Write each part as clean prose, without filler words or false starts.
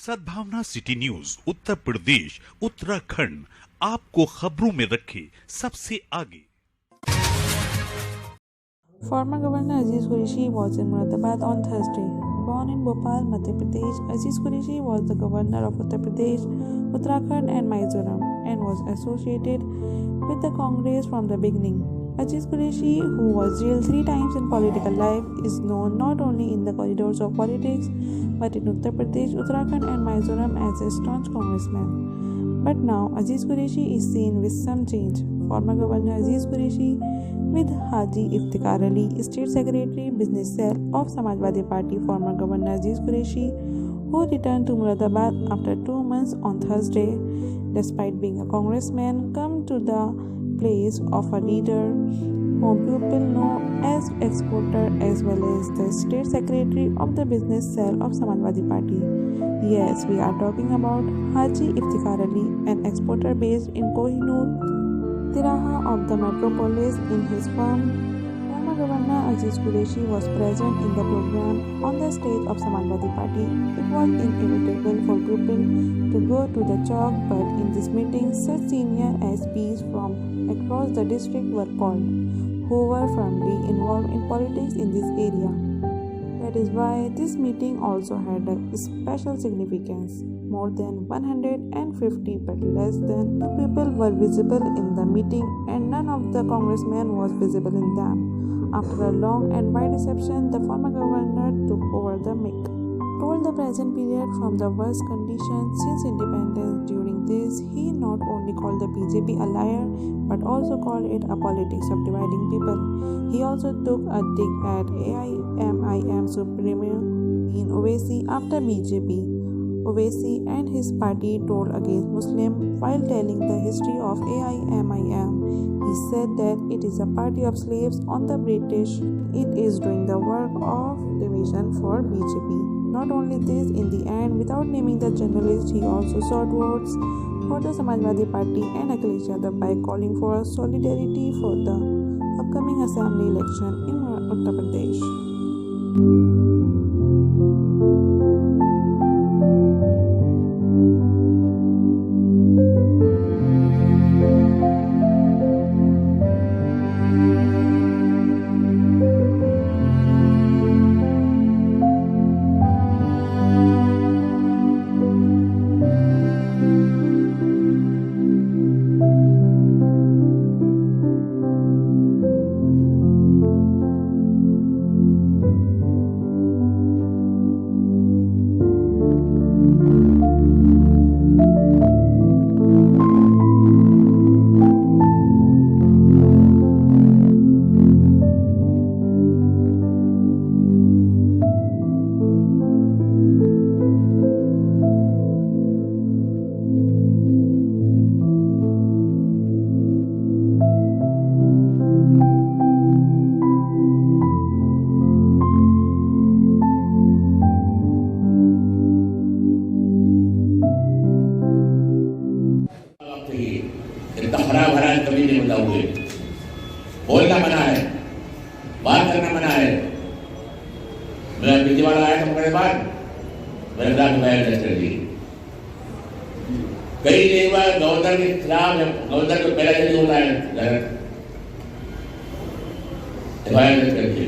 सद्भावना city news Uttar Pradesh Uttarakhand आपको खबरों में रखे सबसे आगे। Former Governor Aziz Qureshi was in Muradabad on Thursday. Born in Bhopal, Madhya Pradesh, Aziz Qureshi was the governor of Uttar Pradesh, Uttarakhand and Mizoram and was associated with the Congress from the beginning. Aziz Qureshi, who was jailed 3 times in political life, is known not only in the corridors of politics but in Uttar Pradesh, Uttarakhand and Mizoram as a staunch congressman. But now Aziz Qureshi is seen with some change. Former Governor Aziz Qureshi with Haji Iftikhar Ali, State Secretary, Business Cell of Samajwadi Party. Former Governor Aziz Qureshi, who returned to Muradabad after 2 months on Thursday, despite being a congressman, come to the place of a leader whom people know as exporter as well as the State Secretary of the Business Cell of Samajwadi Party. Yes, we are talking about Haji Iftikhar Ali, an exporter based in Kohinoor, Tiraha of the metropolis in his firm. Former Governor Aziz Qureshi was present in the program on the stage of Samajwadi Party. It was inevitable for people to go to the chalk, but in this meeting, such senior SPs from across the district were called, who were firmly involved in politics in this area. That is why this meeting also had a special significance. More than 150 but less than 2 people were visible in the meeting and none of the congressmen was visible in them. After a long and wide reception, the former governor took over the mic, told the present period from the worst conditions since independence. During this, he not only called the BJP a liar but also called it a politics of dividing people. He also took a dig at AIMIM Supremo in Owaisi after BJP. Owaisi and his party told against Muslims while telling the history of AIMIM. He said that it is a party of slaves on the British. It is doing the work of division for BJP. Not only this, in the end, without naming the journalist, he also sought votes for the Samajwadi Party and Akhilesh Yadav by calling for solidarity for the upcoming assembly election in Uttar Pradesh. हरा भरा कभी नहीं बता हुए। बोलना मना है, बात करना मना है। मेरा पीछे वाला आया तो मेरे बाद मेरे साथ बैठ कर दी। कई नहीं हुआ गवर्नर के खिलाफ, गवर्नर को पहला जल्दी होता है गलत एफआईआर दर्ज कर दिए।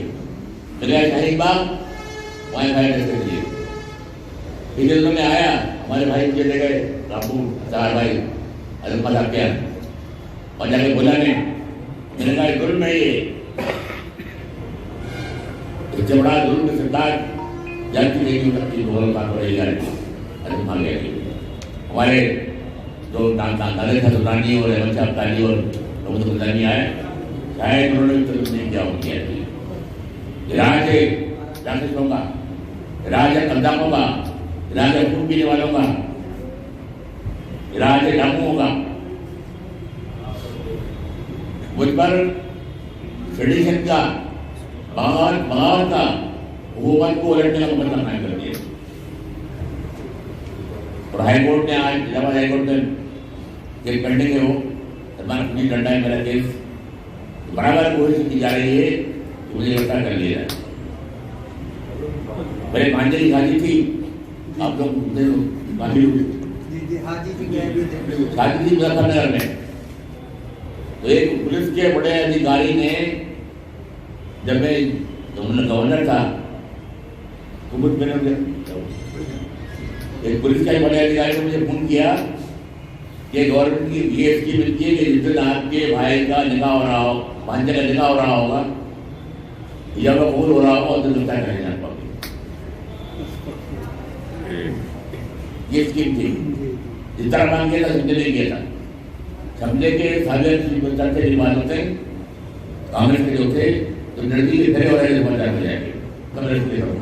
मेरे शाहीन बाग वहाँ एफआईआर दर्ज कर दिए। पिछले दिनों में आया हमारे भाई मुझे ले गए रामपुर चार भाई अजम मजाक किया और जाके बोला ने मैंने कहा जुल्म है ये इससे बड़ा जुल्म की सरकार जानती नहीं हो सकती। दोनों का पड़ेगा अरे भाग गया। हमारे जो दादा था सुल्तानी और अहमद शाह अब्दाली और लोग सुल्तानी आए, शायद उन्होंने भी तलब नहीं किया होती। राज है जासूसों का, राज है कब्जाकों का, राज है खून पीने वालों का, राज है डाकुओं का। मुझ पर सेडिशन का, बगावत का, हुकूमत को उलटने का मुकदमा कायम कर दिया। और हाईकोर्ट ने आज इलाहाबाद हाईकोर्ट में केस पेंडिंग है, वो सलमान पुलिस डंडा है मेरा केस, बराबर कोशिश की जा रही है कि मुझे गिरफ्तार कर लिया जाए। मेरे भांजे की शादी थी, आप लोग काफी शादी थी मुजफ्फरनगर में। तो एक पुलिस के बड़े अधिकारी ने, जब मैं गवर्नर था तो मुझ मैंने एक पुलिस के बड़े अधिकारी ने मुझे फोन किया कि गवर्नमेंट की ये स्कीम मिलती है कि जिस दिन आपके भाई का निकाह हो रहा हो, भांजे का निकाह हो रहा होगा या वह कबूल हो रहा होगा और दिन तक नहीं जान पाओगे। ये स्कीम थी। जिस तरह मांग किया था समझे नहीं किया था। समझे के साझे चर्चे की बात होते कांग्रेस के जो थे तो नजदीक खड़े हो रहे थे हो जाएंगे कांग्रेस के लोग।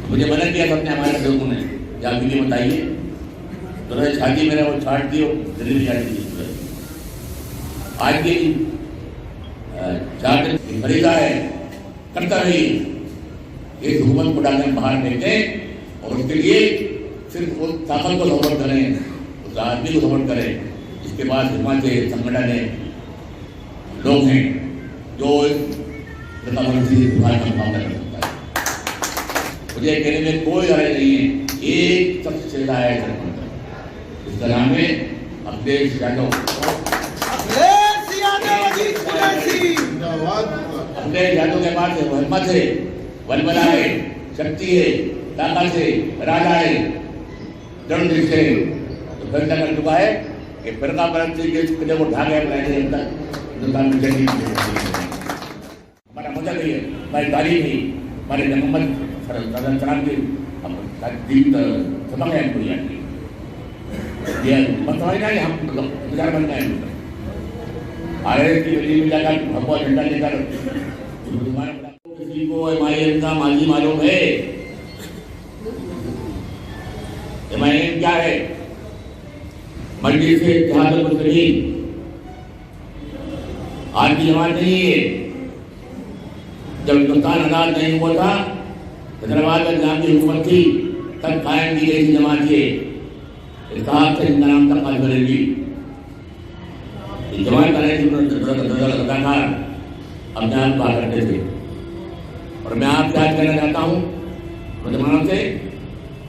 मुझे मना किया था अपने हमारे लोगों ने कि आप भी बताइए। तो शादी मेरा वो छाट दी और दिल्ली में शादी की। आज की 4 दिन खरीदा है करता रही इस हुकूमत को डालने बाहर फेंके और उसके लिए सिर्फ उस ताकत को सपोर्ट करें, उस आदमी को सपोर्ट करें जिसके पास हिम्मत है, संगठन है, लोग हैं जो सुधार का मुकाबला कर सकता है। मुझे कहने में कोई हर्ज नहीं है। एक सबसे सुविधा है इस तरह में अखिलेश यादव के पास हिम्मत है, बलबला है, शक्ति है, ताकत है, राजा है, दृढ़ निश्चय है। तो फैसला कर चुका है कि फिरका परस्ती के किले को ढाके हिंदुस्तान में जंगी हमारा मदद है, हमारी तारीफ है, हमारे मोहम्मद सलाम की सबक है हमको ये बताया नहीं। हम विचार बन गए आरएस की दिल्ली में जाकर भगवा झंडा लेकर किसी को एमआईएम का माजी मालूम है? एमआईएम क्या है? मजलिस से इत्तेहादुल मुस्लिमीन आज की जमात नहीं है। जब हिंदुस्तान आजाद नहीं हुआ था, हैदराबाद में निजाम की हुकूमत थी, तब कायम की गई जमात ये इत्तेहाद से जिनका नाम था कायम बरेलवी। जमात रजाकार अपने आप कहा करते थे। और मैं आपसे याद करना चाहता हूँ मुसलमानों से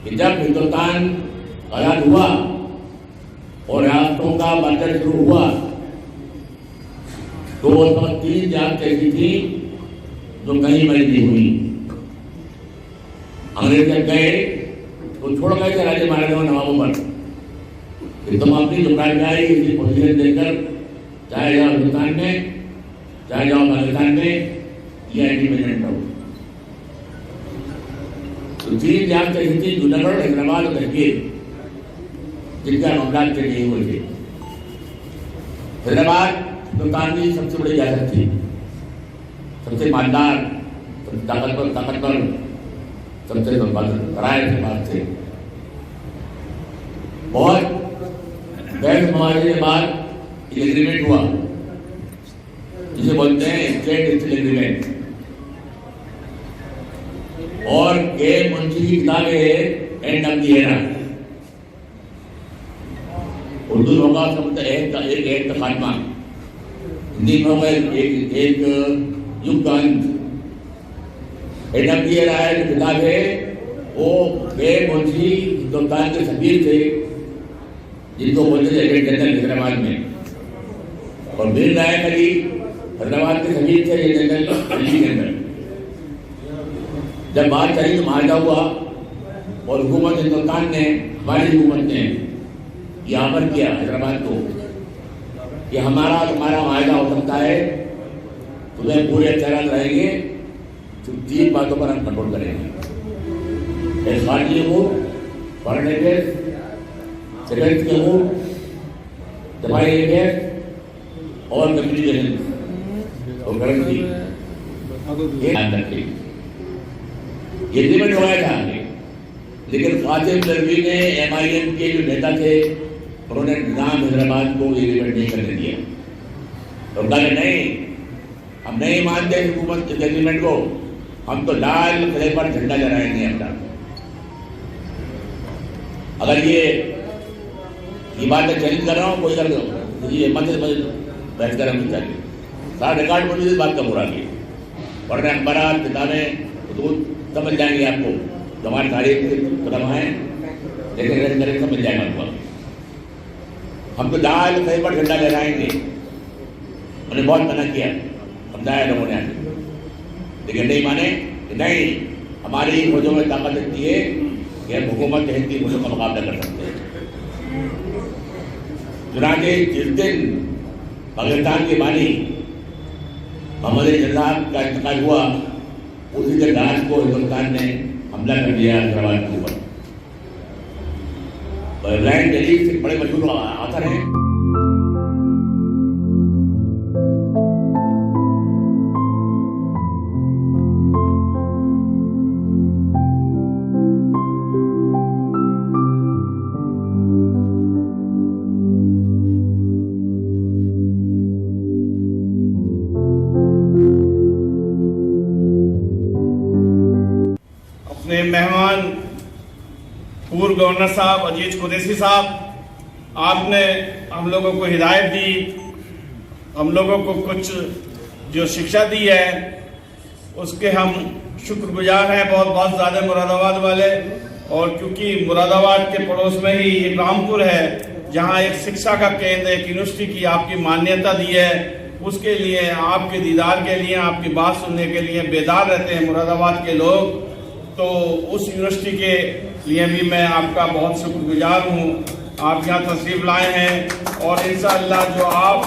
कि जब हिंदुस्तान आजाद हुआ और रियासतों का बंटन शुरू हुआ तो वो 3 रियासत ऐसी थी जो कहीं बड़ी नहीं हुई। अंग्रेज जब गए तो छोड़ गए थे राज्य महाराजाओं नवाबों पर कि तुम अपनी दुकान में आई इसी पोजीशन देकर चाहे जाओ हिंदुस्तान में, चाहे जाओ पाकिस्तान में, या इंडिपेंडेंट रहो। तो 3 रियासत ऐसी थी जूनागढ़, हैदराबाद और कश्मीर जिनका मामला के लिए हुए थे। हैदराबाद हिंदुस्तान की सबसे बड़ी रियासत थी, सबसे मालदार, सबसे ताकतवर, सबसे कराए के पास थे। बहुत बैठ मुआवजे के बाद एग्रीमेंट हुआ जिसे बोलते हैं स्टेट स्टील एग्रीमेंट। और के मुंशी की किताब है end of the era, Urdu में होगा समझते एक खात्मा, हिंदी में होगा एक युग का अंत। एंड ऑफ द एरा जो किताब है वो के मुंशी हिंदुस्तान के सफीर थे जिनको बोलते थे जनरल हैदराबाद में, और मीर नायक अली हैदराबाद के सफीर थे जनरल दिल्ली के अंदर। जब बात चली तो माहिदा हुआ और हुकूमत हिंदुस्तान ने, हमारी हुकूमत ने यहाँ पर किया हैदराबाद को कि हमारा तुम्हारा माहिदा हो सकता है, तुम्हें पूरे अख्तियारात रहेंगे, तो 3 बातों पर हम कंट्रोल करेंगे। एक खारजी अमूर, फॉरेन अफेयर्स, सेक्रेटरी के अमूर, दफाई अफेयर्स और कम्युनिकेशन और करेंसी ये एग्रीमेंट हो गया था। लेकिन कासिम नकवी ने एमआईएम के जो नेता थे उन्होंने निजाम हैदराबाद को एग्रीमेंट नहीं करने दिया। तो कहा नहीं, हम नहीं मानते हुकूमत के एग्रीमेंट को, हम तो लाल किले पर झंडा लहराएंगे अपना। अगर ये बात मैं चैलेंज कर रहा हूँ, कोई कर दो ये मत बहस कर हम चाहिए सारा रिकॉर्ड मुझे इस बात का बुरा किया। पढ़ रहे अखबार किताबें तो समझ जाएंगे आपको, जो हमारे तारीख कदम हैं लेकिन नरेंद्र मिल जाएगा हमको। हम तो दाल कहीं पर झंडा लहराएंगे, उन्हें बहुत मना किया समझाया लोगों ने, लेकिन नहीं माने। नहीं, हमारी फौजों में ताकत इतनी है कि हम हुकूमत के हिंदी मुल्क का मुकाबला कर सकते हैं। चुनाचे जिस दिन पाकिस्तान के बानी मोहम्मद अली जिन्ना का इंतकाल हुआ, उसी दिन रात को हिंदुस्तान ने हमला कर दिया हैदराबाद के ऊपर। इब्राहिम जलील से बड़े मशहूर आथर हैं। अपने मेहमान पूर्व गवर्नर साहब अजीज कुरैशी साहब, आपने हम लोगों को हिदायत दी, हम लोगों को कुछ जो शिक्षा दी है उसके हम शुक्रगुजार हैं बहुत बहुत ज़्यादा मुरादाबाद वाले। और क्योंकि मुरादाबाद के पड़ोस में ही एक रामपुर है जहां एक शिक्षा का केंद्र, एक यूनिवर्सिटी की आपकी मान्यता दी है, उसके लिए आपके दीदार के लिए, आपकी बात सुनने के लिए बेदार रहते हैं मुरादाबाद के लोग। तो उस यूनिवर्सिटी के लिए भी मैं आपका बहुत शुक्रगुजार हूँ। आप यहाँ तशरीफ लाए हैं और इंशाअल्लाह जो आप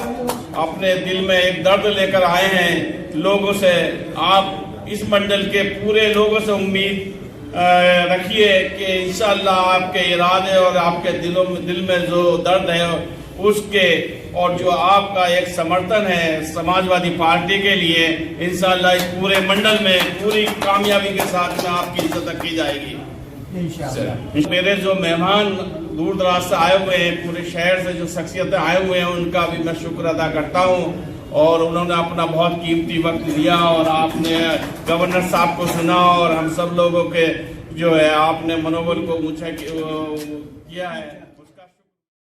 अपने दिल में एक दर्द लेकर आए हैं लोगों से, आप इस मंडल के पूरे लोगों से उम्मीद रखिए कि इंशाअल्लाह आपके इरादे और आपके दिल में जो दर्द है उसके, और जो आपका एक समर्थन है समाजवादी पार्टी के लिए, इंशाअल्लाह इस पूरे मंडल में पूरी कामयाबी के साथ में आपकी इज्जत की जाएगी इंशाअल्लाह। मेरे जो मेहमान दूर दराज से आए हुए हैं, पूरे शहर से जो शख्सियतें आए हुए हैं, उनका भी मैं शुक्र अदा करता हूँ। और उन्होंने अपना बहुत कीमती वक्त दिया और आपने गवर्नर साहब को सुना और हम सब लोगों के जो है आपने मनोबल को ऊंचा किया है।